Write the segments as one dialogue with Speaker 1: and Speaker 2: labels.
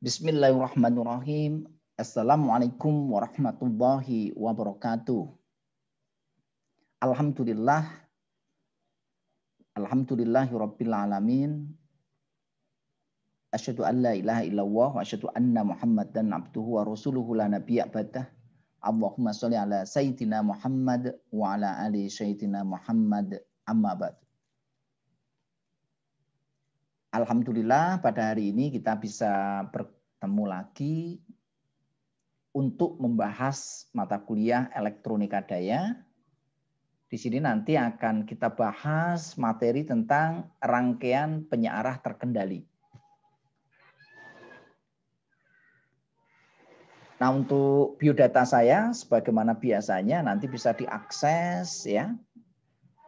Speaker 1: Bismillahirrahmanirrahim. Assalamualaikum warahmatullahi wabarakatuh. Alhamdulillah. Alhamdulillahirabbil alamin. Asyhadu an la ilaha illallah wa asyhadu anna Muhammadan abduhu wa rasuluhu la nabiyya ba'dah. Allahumma sholli ala sayyidina Muhammad wa ala ali sayyidina Muhammad amma ba'd. Alhamdulillah pada hari ini kita bisa bertemu lagi untuk membahas mata kuliah elektronika daya. Di sini nanti akan kita bahas materi tentang rangkaian penyearah terkendali. Nah, untuk biodata saya sebagaimana biasanya nanti bisa diakses ya.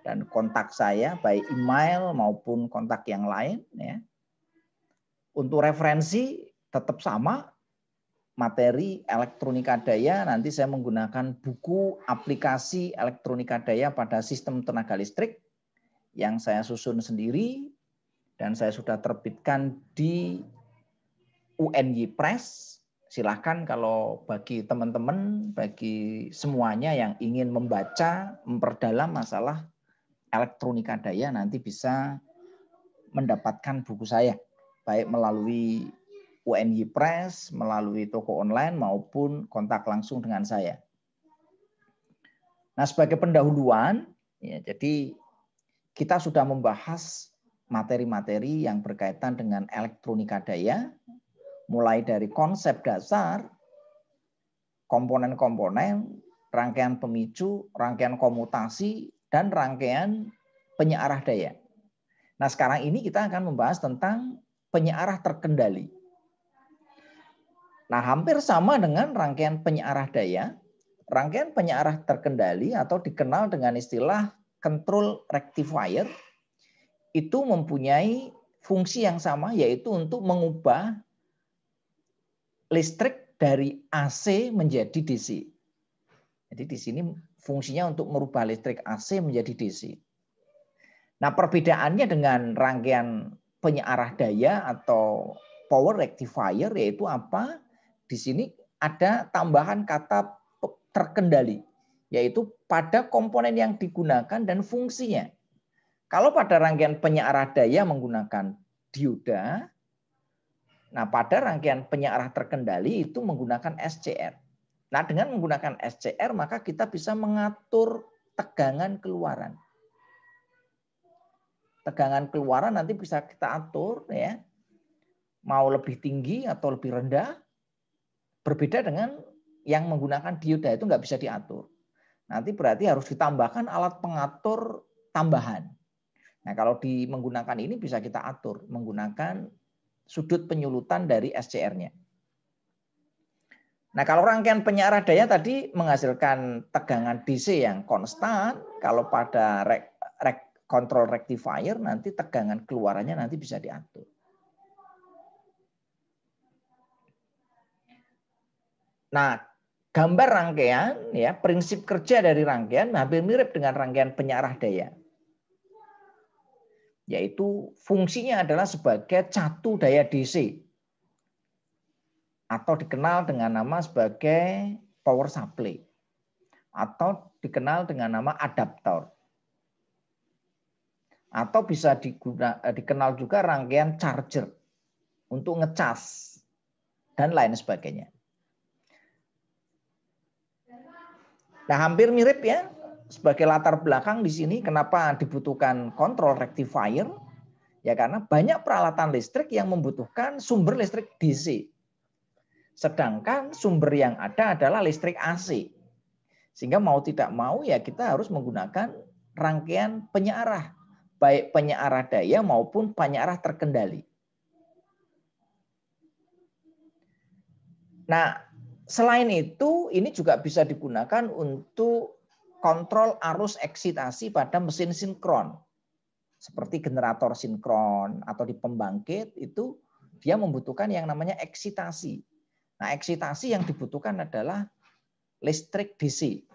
Speaker 1: Dan kontak saya baik email maupun kontak yang lain ya. Untuk referensi tetap sama, materi elektronika daya nanti saya menggunakan buku aplikasi elektronika daya pada sistem tenaga listrik yang saya susun sendiri dan saya sudah terbitkan di UNY Press. Silahkan kalau bagi teman-teman, bagi semuanya yang ingin membaca, memperdalam masalah elektronika daya nanti bisa mendapatkan buku saya baik melalui UNY Press, melalui toko online maupun kontak langsung dengan saya. Nah, sebagai pendahuluan ya, jadi kita sudah membahas materi-materi yang berkaitan dengan elektronika daya mulai dari konsep dasar, komponen-komponen, rangkaian pemicu, rangkaian komutasi dan rangkaian penyearah daya. Nah, sekarang ini kita akan membahas tentang penyearah terkendali. Nah, hampir sama dengan rangkaian penyearah daya. Rangkaian penyearah terkendali atau dikenal dengan istilah control rectifier itu mempunyai fungsi yang sama, yaitu untuk mengubah listrik dari AC menjadi DC. Jadi di sini fungsinya untuk merubah listrik AC menjadi DC. Nah, perbedaannya dengan rangkaian penyearah daya atau power rectifier yaitu apa? Di sini ada tambahan kata terkendali, yaitu pada komponen yang digunakan dan fungsinya. Kalau pada rangkaian penyearah daya menggunakan dioda, nah pada rangkaian penyearah terkendali itu menggunakan SCR. Nah, dengan menggunakan SCR maka kita bisa mengatur tegangan keluaran. Tegangan keluaran nanti bisa kita atur ya. Mau lebih tinggi atau lebih rendah. Berbeda dengan yang menggunakan dioda itu nggak bisa diatur. Nanti berarti harus ditambahkan alat pengatur tambahan. Nah, kalau menggunakan ini bisa kita atur menggunakan sudut penyulutan dari SCR-nya. Nah, kalau rangkaian penyearah daya tadi menghasilkan tegangan DC yang konstan, kalau pada control rectifier nanti tegangan keluarannya nanti bisa diatur. Nah, gambar rangkaian ya, prinsip kerja dari rangkaian hampir mirip dengan rangkaian penyearah daya. Yaitu fungsinya adalah sebagai catu daya DC atau dikenal dengan nama sebagai power supply atau dikenal dengan nama adaptor. Atau bisa dikenal juga rangkaian charger untuk ngecas dan lain sebagainya. Nah, hampir mirip ya. Sebagai latar belakang di sini kenapa dibutuhkan control rectifier? Ya karena banyak peralatan listrik yang membutuhkan sumber listrik DC. Sedangkan sumber yang ada adalah listrik AC. Sehingga mau tidak mau ya kita harus menggunakan rangkaian penyearah. Baik penyearah daya maupun penyearah terkendali. Nah, selain itu ini juga bisa digunakan untuk kontrol arus eksitasi pada mesin sinkron. Seperti generator sinkron atau di pembangkit itu dia membutuhkan yang namanya eksitasi. Nah, eksitasi yang dibutuhkan adalah listrik DC.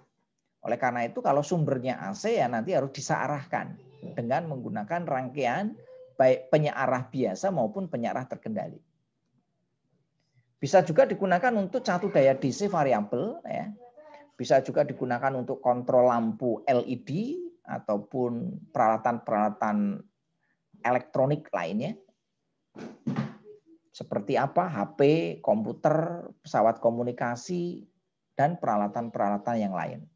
Speaker 1: Oleh karena itu kalau sumbernya AC ya nanti harus disearahkan dengan menggunakan rangkaian baik penyearah biasa maupun penyearah terkendali. Bisa juga digunakan untuk catu daya DC variabel, ya. Bisa juga digunakan untuk kontrol lampu LED ataupun peralatan-peralatan elektronik lainnya. Seperti apa? HP, komputer, pesawat komunikasi, dan peralatan-peralatan yang lain.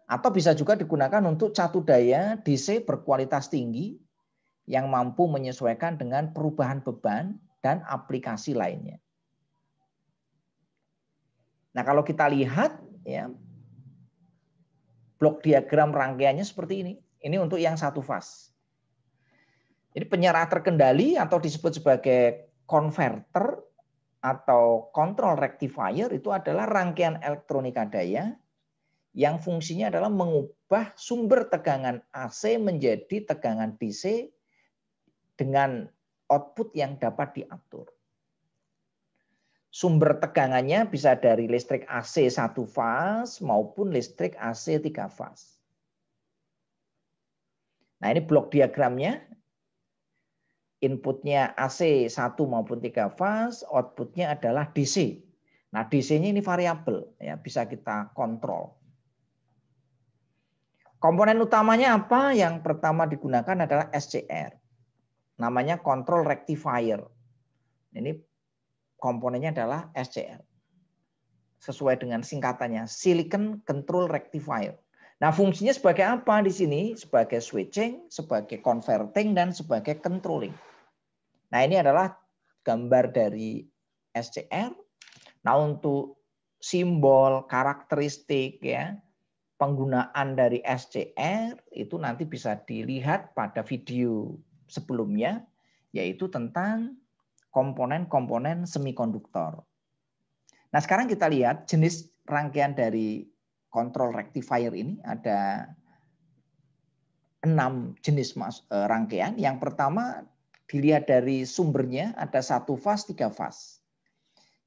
Speaker 1: Atau bisa juga digunakan untuk catu daya DC berkualitas tinggi yang mampu menyesuaikan dengan perubahan beban dan aplikasi lainnya. Nah, kalau kita lihat ya, blok diagram rangkaiannya seperti ini. Ini untuk yang satu fase. Jadi penyerah terkendali atau disebut sebagai konverter atau control rectifier itu adalah rangkaian elektronika daya yang fungsinya adalah mengubah sumber tegangan AC menjadi tegangan DC dengan output yang dapat diatur. Sumber tegangannya bisa dari listrik AC 1 fase maupun listrik AC 3 fase. Nah, ini blok diagramnya. Inputnya AC 1 maupun 3 fase, outputnya adalah DC. Nah, DC-nya ini variabel, ya, bisa kita kontrol. Komponen utamanya apa? Yang pertama digunakan adalah SCR. Namanya control rectifier. Ini komponennya adalah SCR. Sesuai dengan singkatannya, Silicon Control Rectifier. Nah, fungsinya sebagai apa di sini? Sebagai switching, sebagai converting, dan sebagai controlling. Nah, ini adalah gambar dari SCR. Nah, untuk simbol, karakteristik, ya, penggunaan dari SCR itu nanti bisa dilihat pada video sebelumnya, yaitu tentang komponen-komponen semikonduktor. Nah, sekarang kita lihat jenis rangkaian dari control rectifier ini ada 6 jenis rangkaian. Yang pertama dilihat dari sumbernya ada 1 fase, 3 fase.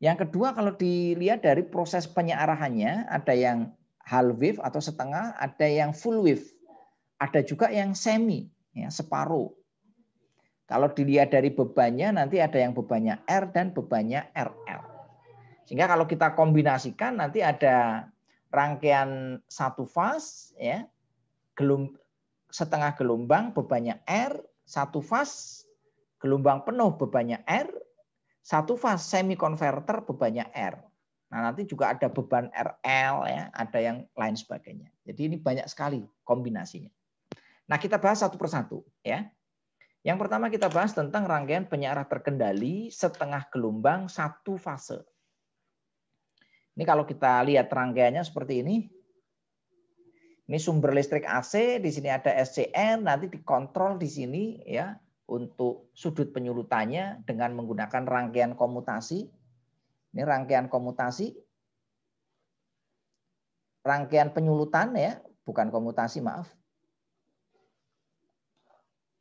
Speaker 1: Yang kedua kalau dilihat dari proses penyearahannya ada yang half wave atau setengah, ada yang full wave, ada juga yang semi, ya, separuh. Kalau dilihat dari bebannya nanti ada yang bebannya R dan bebannya RL. Sehingga kalau kita kombinasikan nanti ada rangkaian 1 fase, ya, setengah gelombang bebannya R, 1 fase gelombang penuh bebannya R, 1 fase semi converter bebannya R. Nah, nanti juga ada beban RL, ya, ada yang lain sebagainya. Jadi ini banyak sekali kombinasinya. Nah, kita bahas satu persatu, ya. Yang pertama kita bahas tentang rangkaian penyearah terkendali setengah gelombang 1 fase. Ini kalau kita lihat rangkaiannya seperti ini. Ini sumber listrik AC, di sini ada SCR, nanti dikontrol di sini, ya, untuk sudut penyulutannya dengan menggunakan rangkaian komutasi. Ini rangkaian komutasi. Rangkaian penyulutan, ya, bukan komutasi, maaf.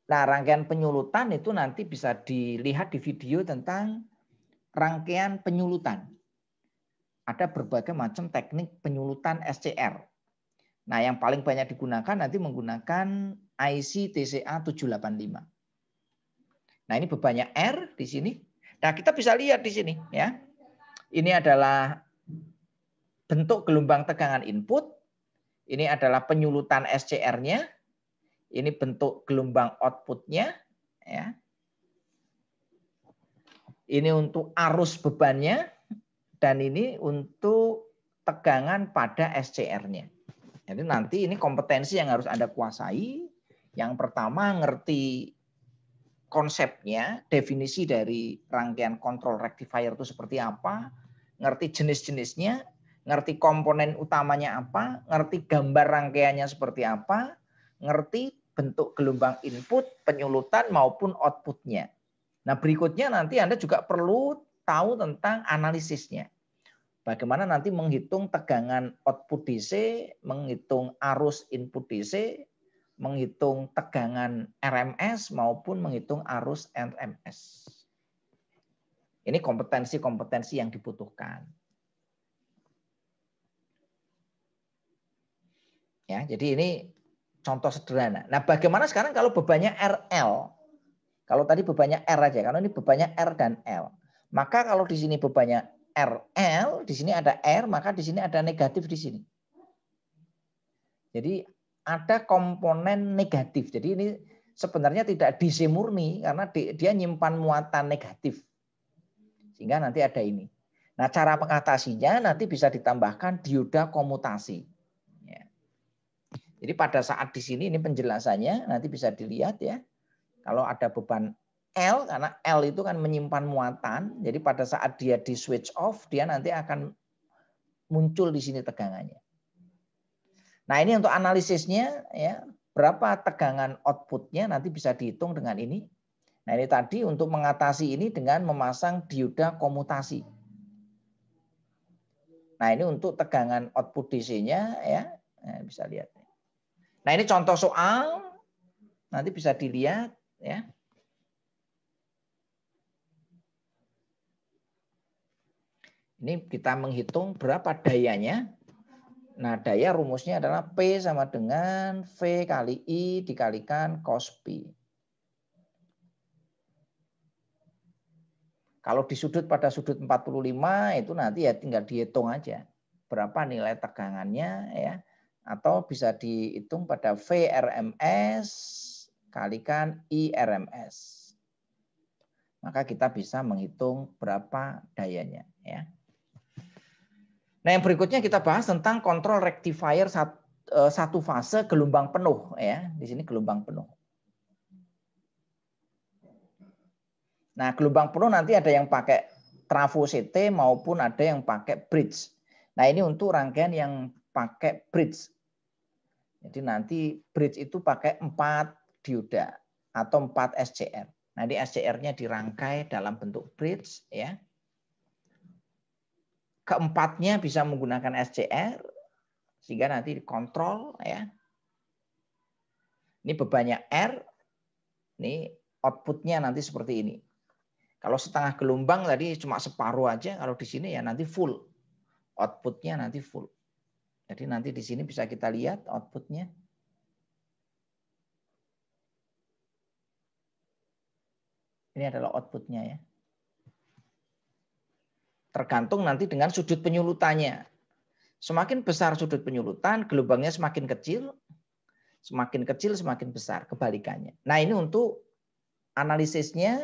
Speaker 1: Nah, rangkaian penyulutan itu nanti bisa dilihat di video tentang rangkaian penyulutan. Ada berbagai macam teknik penyulutan SCR. Nah, yang paling banyak digunakan nanti menggunakan IC TCA 785. Nah, ini bebannya R di sini. Nah, kita bisa lihat di sini, ya. Ini adalah bentuk gelombang tegangan input. Ini adalah penyulutan SCR-nya. Ini bentuk gelombang output-nya, ya. Ini untuk arus bebannya dan ini untuk tegangan pada SCR-nya. Jadi nanti ini kompetensi yang harus Anda kuasai. Yang pertama ngerti konsepnya, definisi dari rangkaian control rectifier itu seperti apa, ngerti jenis-jenisnya, ngerti komponen utamanya apa, ngerti gambar rangkaiannya seperti apa, ngerti bentuk gelombang input, penyulutan maupun outputnya. Nah, berikutnya nanti Anda juga perlu tahu tentang analisisnya. Bagaimana nanti menghitung tegangan output DC, menghitung arus input DC, menghitung tegangan RMS maupun menghitung arus RMS. Ini kompetensi-kompetensi yang dibutuhkan. Ya, jadi ini contoh sederhana. Nah, bagaimana sekarang kalau bebannya RL? Kalau tadi bebannya R aja, karena ini bebannya R dan L. Maka kalau di sini bebannya RL, di sini ada R, maka di sini ada negatif di sini. Jadi ada komponen negatif. Jadi ini sebenarnya tidak DC murni karena dia nyimpan muatan negatif. Sehingga nanti ada ini. Nah, cara mengatasinya nanti bisa ditambahkan dioda komutasi. Ya. Jadi pada saat di sini ini penjelasannya nanti bisa dilihat ya. Kalau ada beban L, karena L itu kan menyimpan muatan, jadi pada saat dia di switch off, dia nanti akan muncul di sini tegangannya. Nah ini untuk analisisnya, ya berapa tegangan outputnya nanti bisa dihitung dengan ini. Nah ini tadi untuk mengatasi ini dengan memasang dioda komutasi. Nah ini untuk tegangan output DC-nya ya, bisa lihat. Nah ini contoh soal, nanti bisa dilihat ya. Ini kita menghitung berapa dayanya. Nah, daya rumusnya adalah P sama dengan V kali I dikalikan cos pi. Kalau di sudut pada sudut 45 itu nanti ya tinggal dihitung aja. Berapa nilai tegangannya ya. Atau bisa dihitung pada V RMS kalikan I RMS. Maka kita bisa menghitung berapa dayanya ya. Nah, yang berikutnya kita bahas tentang kontrol rectifier satu fase gelombang penuh ya. Di sini gelombang penuh. Nah, gelombang penuh nanti ada yang pakai trafo CT maupun ada yang pakai bridge. Nah, ini untuk rangkaian yang pakai bridge. Jadi nanti bridge itu pakai 4 dioda atau 4 SCR. Nanti SCR-nya dirangkai dalam bentuk bridge ya. Keempatnya bisa menggunakan SCR sehingga nanti dikontrol ya. Ini bebannya R, ini outputnya nanti seperti ini. Kalau setengah gelombang tadi cuma separuh aja, kalau di sini ya nanti full. Outputnya nanti full. Jadi nanti di sini bisa kita lihat outputnya. Ini adalah outputnya ya. Tergantung nanti dengan sudut penyulutannya. Semakin besar sudut penyulutan, gelombangnya semakin kecil, semakin besar, kebalikannya. Nah ini untuk analisisnya,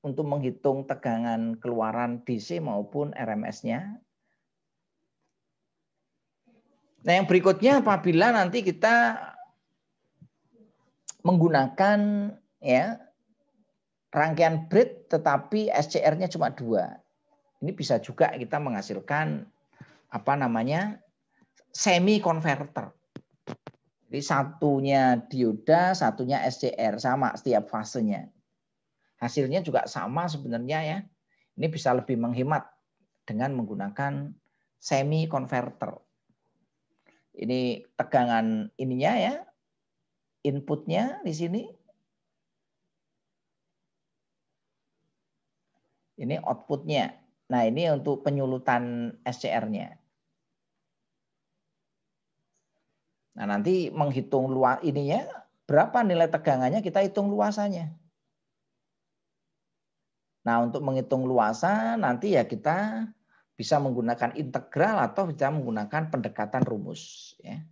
Speaker 1: untuk menghitung tegangan keluaran DC maupun RMS-nya. Nah yang berikutnya apabila nanti kita menggunakan ya rangkaian bridge tetapi SCR-nya cuma 2. Ini bisa juga kita menghasilkan apa namanya semi converter. Jadi satunya dioda, satunya SCR sama setiap fasenya. Hasilnya juga sama sebenarnya ya. Ini bisa lebih menghemat dengan menggunakan semi converter. Ini tegangan ininya ya. Inputnya di sini. Ini outputnya. Nah ini untuk penyulutan SCR-nya. Nah nanti menghitung luas ininya, berapa nilai tegangannya kita hitung luasannya. Nah untuk menghitung luasan nanti ya kita bisa menggunakan integral atau bisa menggunakan pendekatan rumus. Ya.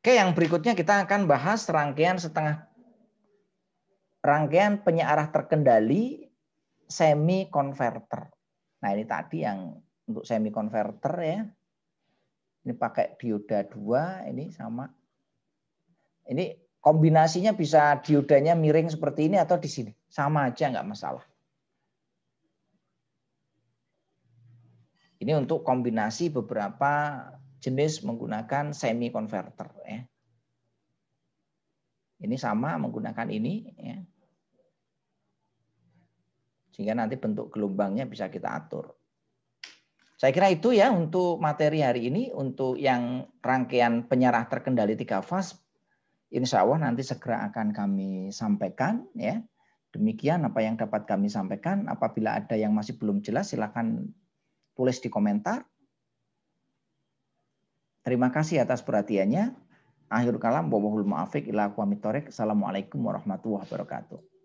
Speaker 1: Oke yang berikutnya kita akan bahas rangkaian penyearah terkendali semi converter. Nah ini tadi yang untuk semi converter ya. Ini pakai dioda 2 ini sama. Ini kombinasinya bisa diodanya miring seperti ini atau di sini. Sama aja nggak masalah. Ini untuk kombinasi beberapa jenis menggunakan semi converter ya. Ini sama menggunakan ini ya. Sehingga nanti bentuk gelombangnya bisa kita atur. Saya kira itu ya untuk materi hari ini. Untuk yang rangkaian penyerah terkendali 3 fase, insya Allah nanti segera akan kami sampaikan ya. Demikian apa yang dapat kami sampaikan. Apabila ada yang masih belum jelas silakan tulis di komentar. Terima kasih atas perhatiannya. Akhirul kalam, wallahul muwaffiq ila aqwamit thoriq. Assalamualaikum warahmatullahi wabarakatuh.